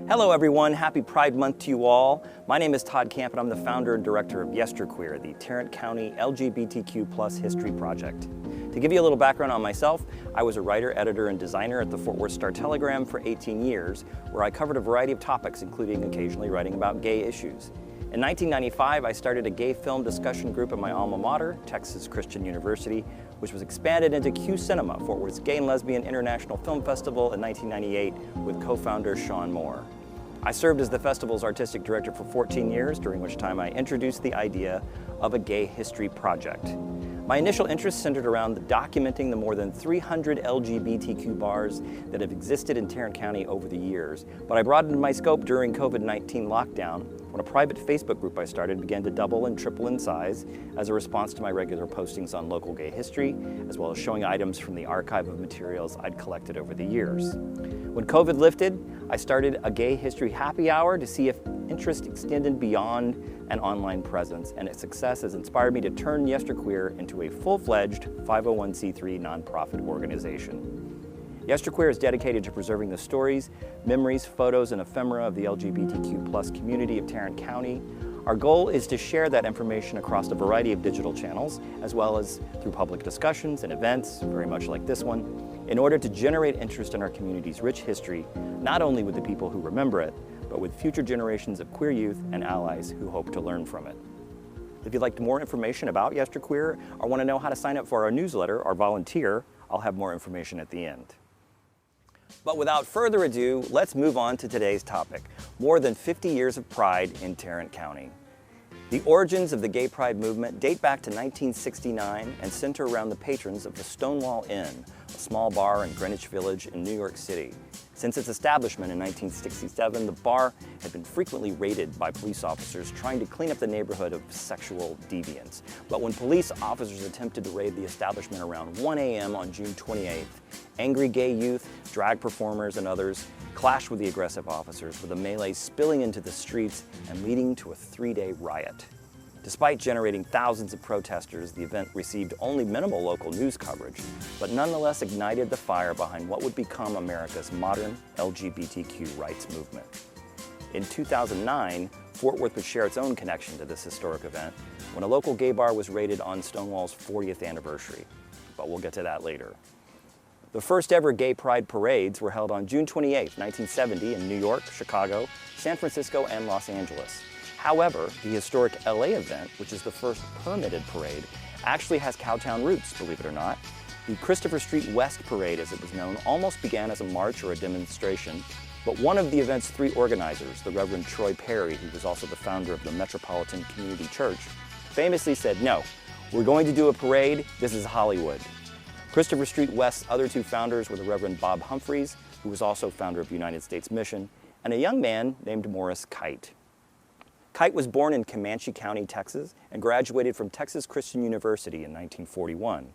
Hello everyone, happy Pride Month to you all. My name is Todd Camp and I'm the founder and director of Yesterqueer, the Tarrant County LGBTQ+ History Project. To give you a little background on myself, I was a writer, editor, and designer at the Fort Worth Star-Telegram for 18 years, where I covered a variety of topics, including occasionally writing about gay issues. In 1995, I started a gay film discussion group at my alma mater, Texas Christian University, which was expanded into Q Cinema, Fort Worth's Gay and Lesbian International Film Festival in 1998 with co-founder Sean Moore. I served as the festival's artistic director for 14 years, during which time I introduced the idea of a gay history project. My initial interest centered around documenting the more than 300 LGBTQ bars that have existed in Tarrant County over the years, but I broadened my scope during COVID-19 lockdown when a private Facebook group I started began to double and triple in size as a response to my regular postings on local gay history, as well as showing items from the archive of materials I'd collected over the years. When COVID lifted, I started a gay history happy hour to see if interest extended beyond an online presence, and its success has inspired me to turn Yesterqueer into a full-fledged 501c3 nonprofit organization. Yesterqueer is dedicated to preserving the stories, memories, photos, and ephemera of the LGBTQ+ community of Tarrant County. Our goal is to share that information across a variety of digital channels, as well as through public discussions and events, very much like this one, in order to generate interest in our community's rich history, not only with the people who remember it, but with future generations of queer youth and allies who hope to learn from it. If you'd like more information about Yesterqueer or want to know how to sign up for our newsletter or volunteer, I'll have more information at the end. But without further ado, let's move on to today's topic, more than 50 years of pride in Tarrant County. The origins of the gay pride movement date back to 1969 and center around the patrons of the Stonewall Inn, a small bar in Greenwich Village in New York City. Since its establishment in 1967, the bar had been frequently raided by police officers trying to clean up the neighborhood of sexual deviants. But when police officers attempted to raid the establishment around 1 a.m. on June 28th, angry gay youth, drag performers, and others clashed with the aggressive officers, with a melee spilling into the streets and leading to a 3-day riot. Despite generating thousands of protesters, the event received only minimal local news coverage, but nonetheless ignited the fire behind what would become America's modern LGBTQ rights movement. In 2009, Fort Worth would share its own connection to this historic event when a local gay bar was raided on Stonewall's 40th anniversary, but we'll get to that later. The first ever gay pride parades were held on June 28, 1970 in New York, Chicago, San Francisco, and Los Angeles. However, the historic LA event, which is the first permitted parade, actually has Cowtown roots, believe it or not. The Christopher Street West Parade, as it was known, almost began as a march or a demonstration, but one of the event's 3 organizers, the Reverend Troy Perry, who was also the founder of the Metropolitan Community Church, famously said, "No, we're going to do a parade, this is Hollywood." Christopher Street West's other 2 founders were the Reverend Bob Humphreys, who was also founder of United States Mission, and a young man named Morris Kite. Kite was born in Comanche County, Texas, and graduated from Texas Christian University in 1941.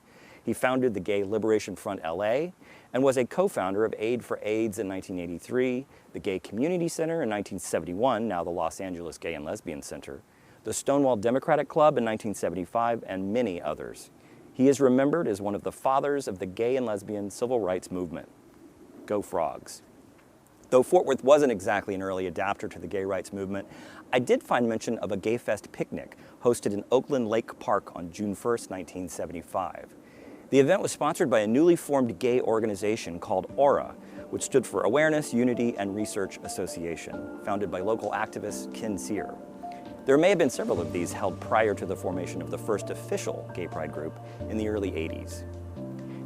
He founded the Gay Liberation Front LA and was a co-founder of Aid for AIDS in 1983, the Gay Community Center in 1971, now the Los Angeles Gay and Lesbian Center, the Stonewall Democratic Club in 1975, and many others. He is remembered as one of the fathers of the gay and lesbian civil rights movement. Go Frogs. Though Fort Worth wasn't exactly an early adapter to the gay rights movement, I did find mention of a Gay Fest picnic hosted in Oakland Lake Park on June 1st, 1975. The event was sponsored by a newly formed gay organization called AURA, which stood for Awareness, Unity, and Research Association, founded by local activist Ken Sear. There may have been several of these held prior to the formation of the first official gay pride group in the early 80s.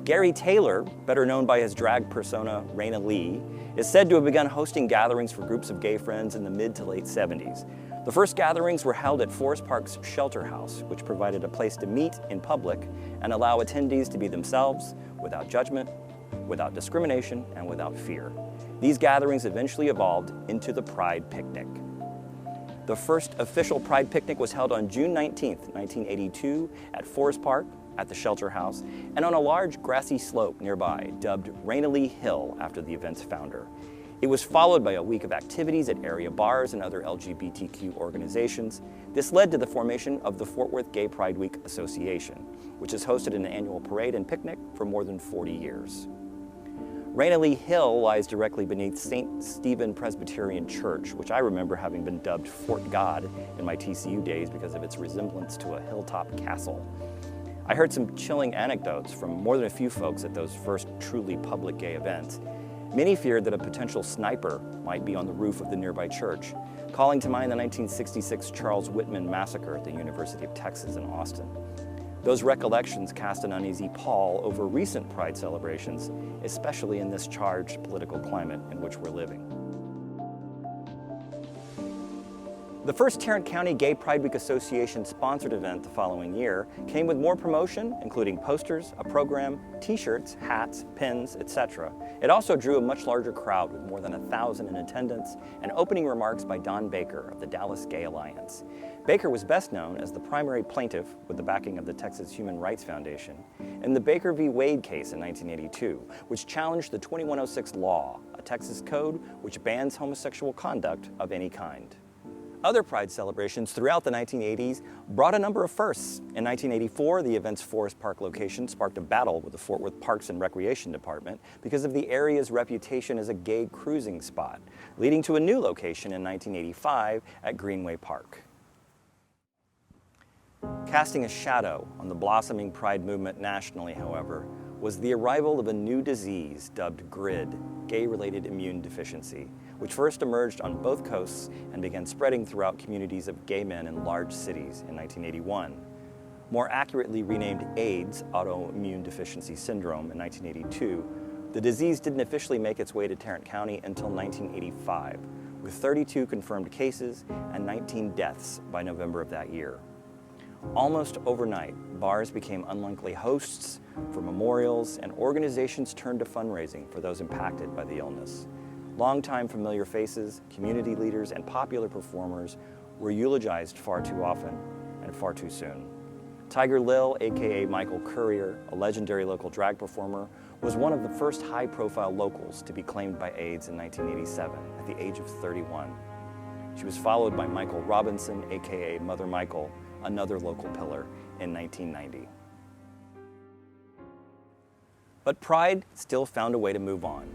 Gary Taylor, better known by his drag persona Raina Lee, is said to have begun hosting gatherings for groups of gay friends in the mid to late 70s. The first gatherings were held at Forest Park's Shelter House, which provided a place to meet in public and allow attendees to be themselves without judgment, without discrimination, and without fear. These gatherings eventually evolved into the Pride Picnic. The first official Pride Picnic was held on June 19, 1982 at Forest Park at the Shelter House and on a large grassy slope nearby dubbed Raina Lee Hill after the event's founder. It was followed by a week of activities at area bars and other LGBTQ organizations. This led to the formation of the Fort Worth Gay Pride Week Association, which has hosted an annual parade and picnic for more than 40 years. Ranelagh Hill lies directly beneath St. Stephen Presbyterian Church, which I remember having been dubbed Fort God in my TCU days because of its resemblance to a hilltop castle. I heard some chilling anecdotes from more than a few folks at those first truly public gay events. Many feared that a potential sniper might be on the roof of the nearby church, calling to mind the 1966 Charles Whitman massacre at the University of Texas in Austin. Those recollections cast an uneasy pall over recent Pride celebrations, especially in this charged political climate in which we're living. The first Tarrant County Gay Pride Week Association sponsored event the following year came with more promotion, including posters, a program, t-shirts, hats, pins, etc. It also drew a much larger crowd with more than 1,000 in attendance and opening remarks by Don Baker of the Dallas Gay Alliance. Baker was best known as the primary plaintiff with the backing of the Texas Human Rights Foundation in the Baker v. Wade case in 1982, which challenged the 2106 law, a Texas code which bans homosexual conduct of any kind. Other Pride celebrations throughout the 1980s brought a number of firsts. In 1984, the event's Forest Park location sparked a battle with the Fort Worth Parks and Recreation Department because of the area's reputation as a gay cruising spot, leading to a new location in 1985 at Greenway Park. Casting a shadow on the blossoming Pride movement nationally, however, was the arrival of a new disease dubbed GRID, gay-related immune deficiency, which first emerged on both coasts and began spreading throughout communities of gay men in large cities in 1981. More accurately renamed AIDS, autoimmune deficiency syndrome, in 1982, the disease didn't officially make its way to Tarrant County until 1985, with 32 confirmed cases and 19 deaths by November of that year. Almost overnight, bars became unlikely hosts for memorials, and organizations turned to fundraising for those impacted by the illness. Longtime familiar faces, community leaders, and popular performers were eulogized far too often and far too soon. Tiger Lil, aka Michael Courier, a legendary local drag performer, was one of the first high-profile locals to be claimed by AIDS in 1987 at the age of 31. She was followed by Michael Robinson, aka Mother Michael, another local pillar, in 1990. But Pride still found a way to move on,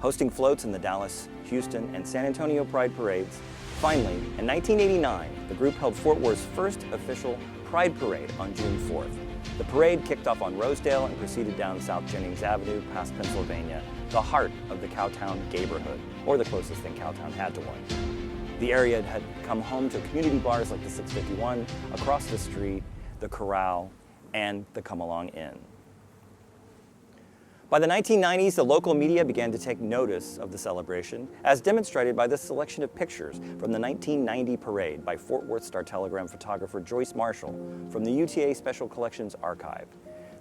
hosting floats in the Dallas, Houston, and San Antonio Pride parades. Finally, in 1989, the group held Fort Worth's first official Pride Parade on June 4th. The parade kicked off on Rosedale and proceeded down South Jennings Avenue past Pennsylvania, the heart of the Cowtown gayborhood, or the closest thing Cowtown had to one. The area had come home to community bars like the 651, across the street, the Corral, and the Come Along Inn. By the 1990s, the local media began to take notice of the celebration, as demonstrated by the selection of pictures from the 1990 parade by Fort Worth Star-Telegram photographer Joyce Marshall from the UTA Special Collections Archive.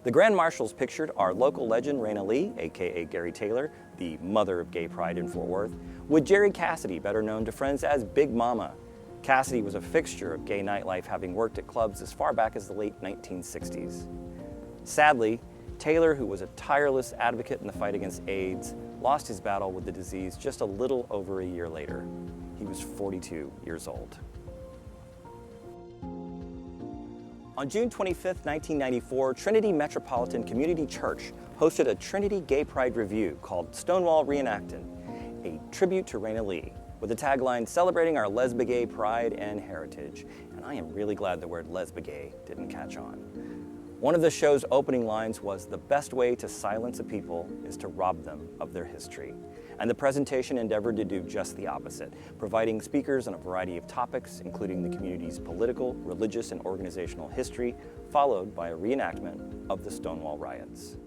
The Grand Marshals pictured our local legend Ranelagh, aka Gary Taylor, the mother of gay pride in Fort Worth, with Jerry Cassidy, better known to friends as Big Mama. Cassidy was a fixture of gay nightlife, having worked at clubs as far back as the late 1960s. Sadly, Taylor, who was a tireless advocate in the fight against AIDS, lost his battle with the disease just a little over a year later. He was 42 years old. On June 25, 1994, Trinity Metropolitan Community Church hosted a Trinity Gay Pride Review called Stonewall Reenactin', a tribute to Ranelagh, with the tagline celebrating our lesbian pride and heritage. And I am really glad the word lesbian didn't catch on. One of the show's opening lines was, "The best way to silence a people is to rob them of their history." And the presentation endeavored to do just the opposite, providing speakers on a variety of topics, including the community's political, religious, and organizational history, followed by a reenactment of the Stonewall riots.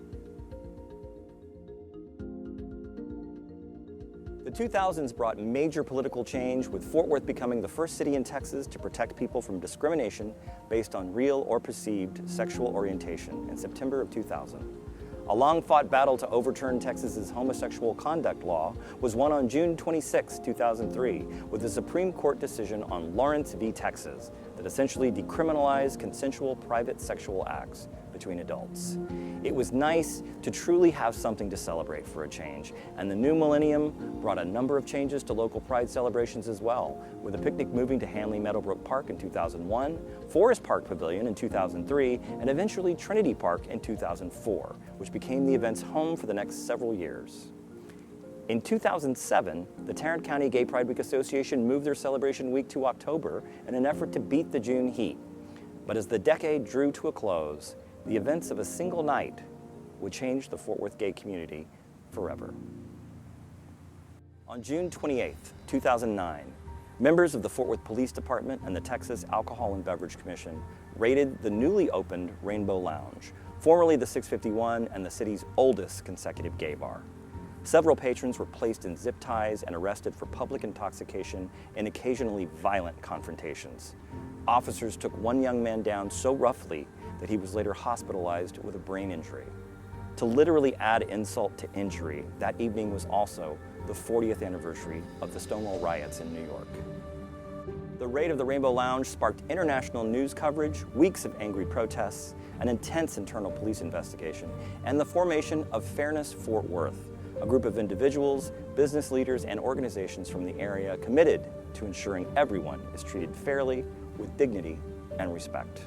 The 2000s brought major political change, with Fort Worth becoming the first city in Texas to protect people from discrimination based on real or perceived sexual orientation in September of 2000. A long-fought battle to overturn Texas's homosexual conduct law was won on June 26, 2003, with the Supreme Court decision on Lawrence v. Texas that essentially decriminalized consensual private sexual acts between adults. It was nice to truly have something to celebrate for a change, and the new millennium brought a number of changes to local pride celebrations as well, with the picnic moving to Hanley Meadowbrook Park in 2001, Forest Park Pavilion in 2003, and eventually Trinity Park in 2004, which became the event's home for the next several years. In 2007, the Tarrant County Gay Pride Week Association moved their celebration week to October in an effort to beat the June heat. But as the decade drew to a close, the events of a single night would change the Fort Worth gay community forever. On June 28, 2009, members of the Fort Worth Police Department and the Texas Alcohol and Beverage Commission raided the newly opened Rainbow Lounge, formerly the 651 and the city's oldest consecutive gay bar. Several patrons were placed in zip ties and arrested for public intoxication and occasionally violent confrontations. Officers took one young man down so roughly that he was later hospitalized with a brain injury. To literally add insult to injury, that evening was also the 40th anniversary of the Stonewall riots in New York. The raid of the Rainbow Lounge sparked international news coverage, weeks of angry protests, an intense internal police investigation, and the formation of Fairness Fort Worth, a group of individuals, business leaders, and organizations from the area committed to ensuring everyone is treated fairly, with dignity and respect.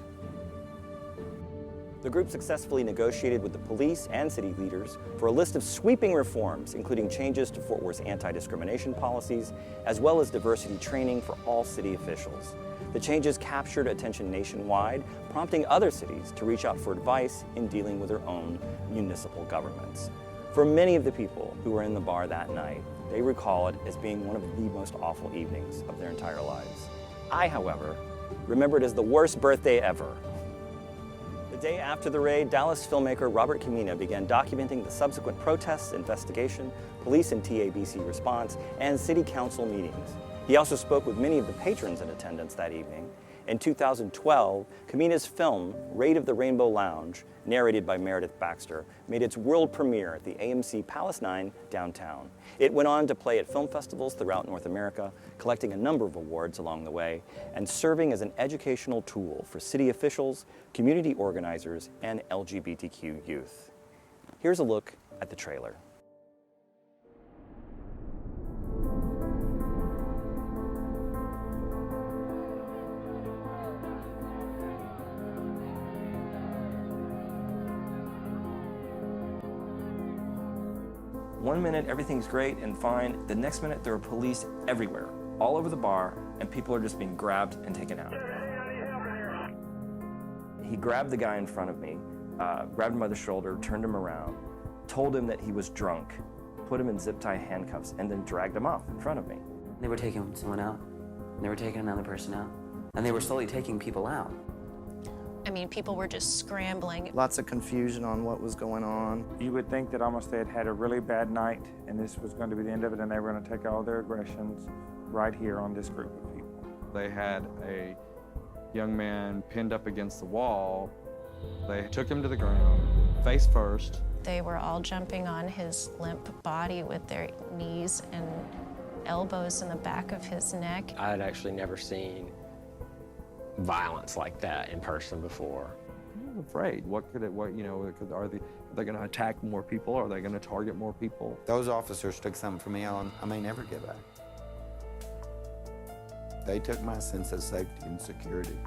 The group successfully negotiated with the police and city leaders for a list of sweeping reforms, including changes to Fort Worth's anti-discrimination policies, as well as diversity training for all city officials. The changes captured attention nationwide, prompting other cities to reach out for advice in dealing with their own municipal governments. For many of the people who were in the bar that night, they recall it as being one of the most awful evenings of their entire lives. I, however, remember it as the worst birthday ever. The day after the raid, Dallas filmmaker Robert Camina began documenting the subsequent protests, investigation, police and TABC response, and city council meetings. He also spoke with many of the patrons in attendance that evening. In 2012, Camina's film, Raid of the Rainbow Lounge, narrated by Meredith Baxter, made its world premiere at the AMC Palace 9 downtown. It went on to play at film festivals throughout North America, collecting a number of awards along the way, and serving as an educational tool for city officials, community organizers, and LGBTQ youth. Here's a look at the trailer. One minute, everything's great and fine. The next minute, there are police everywhere, all over the bar, and people are just being grabbed and taken out. He grabbed the guy in front of me, grabbed him by the shoulder, turned him around, told him that he was drunk, put him in zip tie handcuffs, and then dragged him off in front of me. They were taking someone out. They were taking another person out. And they were slowly taking people out. I mean, people were just scrambling. Lots of confusion on what was going on. You would think that almost they had had a really bad night and this was going to be the end of it and they were going to take all their aggressions right here on this group of people. They had a young man pinned up against the wall. They took him to the ground, face first. They were all jumping on his limp body with their knees and elbows in the back of his neck. I had actually never seen violence like that in person before. I was afraid. Are they going to attack more people? Are they going to target more people? Those officers took something from me I may never get back. They took my sense of safety and security.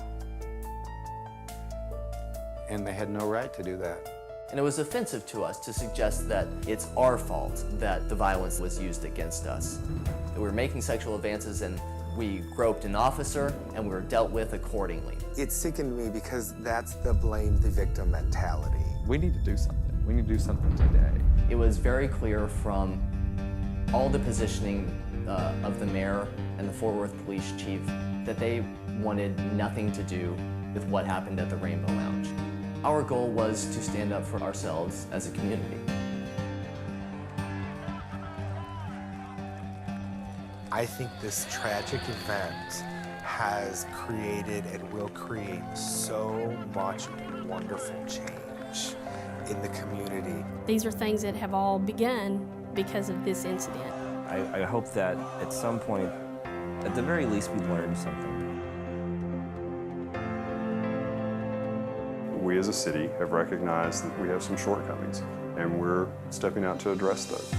And they had no right to do that. And it was offensive to us to suggest that it's our fault that the violence was used against us. That we were making sexual advances and we groped an officer and we were dealt with accordingly. It sickened me because that's the blame the victim mentality. We need to do something. We need to do something today. It was very clear from all the positioning of the mayor and the Fort Worth police chief that they wanted nothing to do with what happened at the Rainbow Lounge. Our goal was to stand up for ourselves as a community. I think this tragic event has created and will create so much wonderful change in the community. These are things that have all begun because of this incident. I hope that at some point, at the very least, we learn something. We as a city have recognized that we have some shortcomings, and we're stepping out to address those.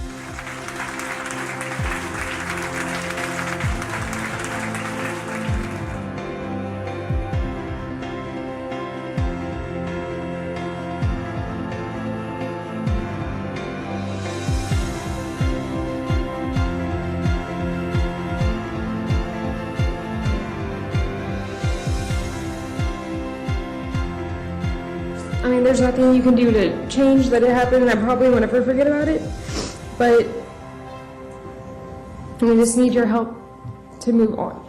I mean, there's nothing you can do to change that it happened, and I probably won't ever forget about it. But we just need your help to move on.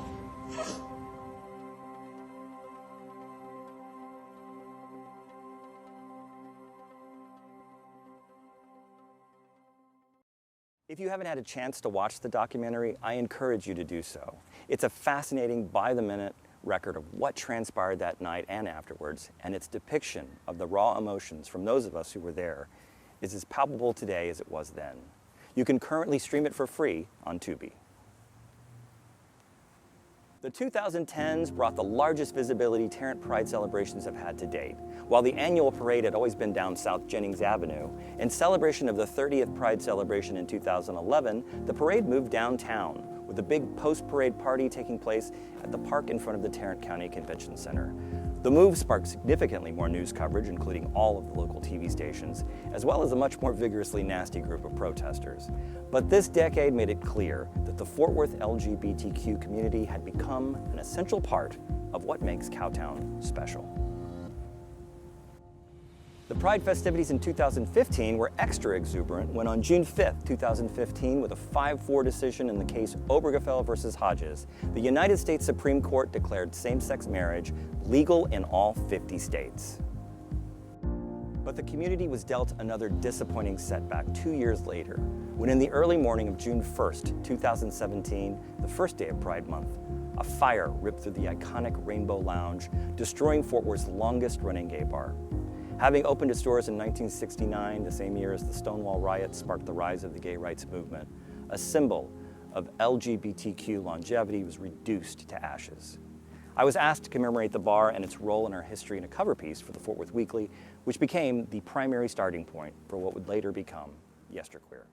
If you haven't had a chance to watch the documentary, I encourage you to do so. It's a fascinating, by-the-minute record of what transpired that night and afterwards, and its depiction of the raw emotions from those of us who were there is as palpable today as it was then. You can currently stream it for free on Tubi. The 2010s brought the largest visibility Tarrant Pride celebrations have had to date. While the annual parade had always been down South Jennings Avenue, in celebration of the 30th Pride celebration in 2011, the parade moved downtown, with a big post-parade party taking place at the park in front of the Tarrant County Convention Center. The move sparked significantly more news coverage, including all of the local TV stations, as well as a much more vigorously nasty group of protesters. But this decade made it clear that the Fort Worth LGBTQ community had become an essential part of what makes Cowtown special. The Pride festivities in 2015 were extra exuberant when on June 5th, 2015, with a 5-4 decision in the case Obergefell versus Hodges, the United States Supreme Court declared same-sex marriage legal in all 50 states. But the community was dealt another disappointing setback 2 years later, when in the early morning of June 1st, 2017, the first day of Pride Month, a fire ripped through the iconic Rainbow Lounge, destroying Fort Worth's longest-running gay bar. Having opened its doors in 1969, the same year as the Stonewall riots sparked the rise of the gay rights movement, a symbol of LGBTQ longevity was reduced to ashes. I was asked to commemorate the bar and its role in our history in a cover piece for the Fort Worth Weekly, which became the primary starting point for what would later become Yesterqueer.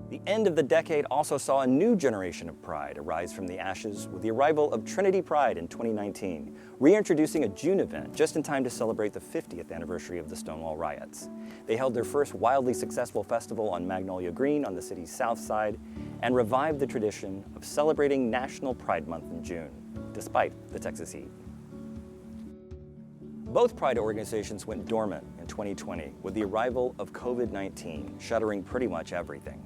The end of the decade also saw a new generation of Pride arise from the ashes with the arrival of Trinity Pride in 2019, reintroducing a June event just in time to celebrate the 50th anniversary of the Stonewall riots. They held their first wildly successful festival on Magnolia Green on the city's south side and revived the tradition of celebrating National Pride Month in June, despite the Texas heat. Both Pride organizations went dormant in 2020 with the arrival of COVID-19, shuttering pretty much everything.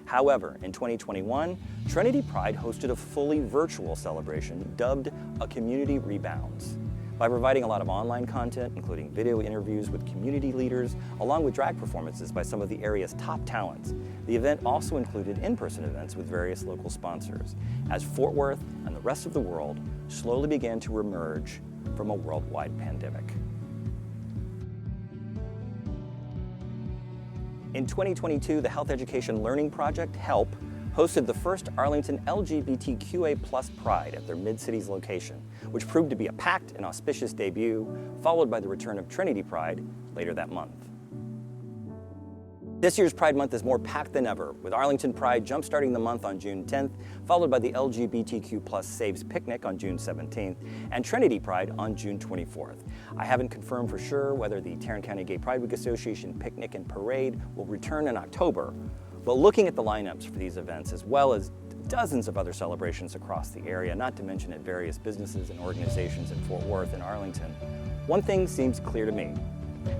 However, in 2021, Trinity Pride hosted a fully virtual celebration dubbed A Community Rebounds. By providing a lot of online content, including video interviews with community leaders, along with drag performances by some of the area's top talents, the event also included in-person events with various local sponsors, as Fort Worth and the rest of the world slowly began to emerge from a worldwide pandemic. In 2022, the Health Education Learning Project, HELP, hosted the first Arlington LGBTQA+ Pride at their Mid-Cities location, which proved to be a packed and auspicious debut, followed by the return of Trinity Pride later that month. This year's Pride Month is more packed than ever, with Arlington Pride jump-starting the month on June 10th, followed by the LGBTQ+ Saves Picnic on June 17th, and Trinity Pride on June 24th. I haven't confirmed for sure whether the Tarrant County Gay Pride Week Association Picnic and Parade will return in October, but looking at the lineups for these events, as well as dozens of other celebrations across the area, not to mention at various businesses and organizations in Fort Worth and Arlington, one thing seems clear to me.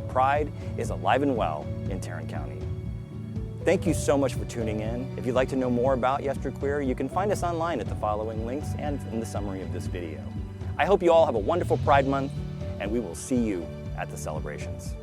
Pride is alive and well in Tarrant County. Thank you so much for tuning in. If you'd like to know more about Yesterqueer, you can find us online at the following links and in the summary of this video. I hope you all have a wonderful Pride Month, and we will see you at the celebrations.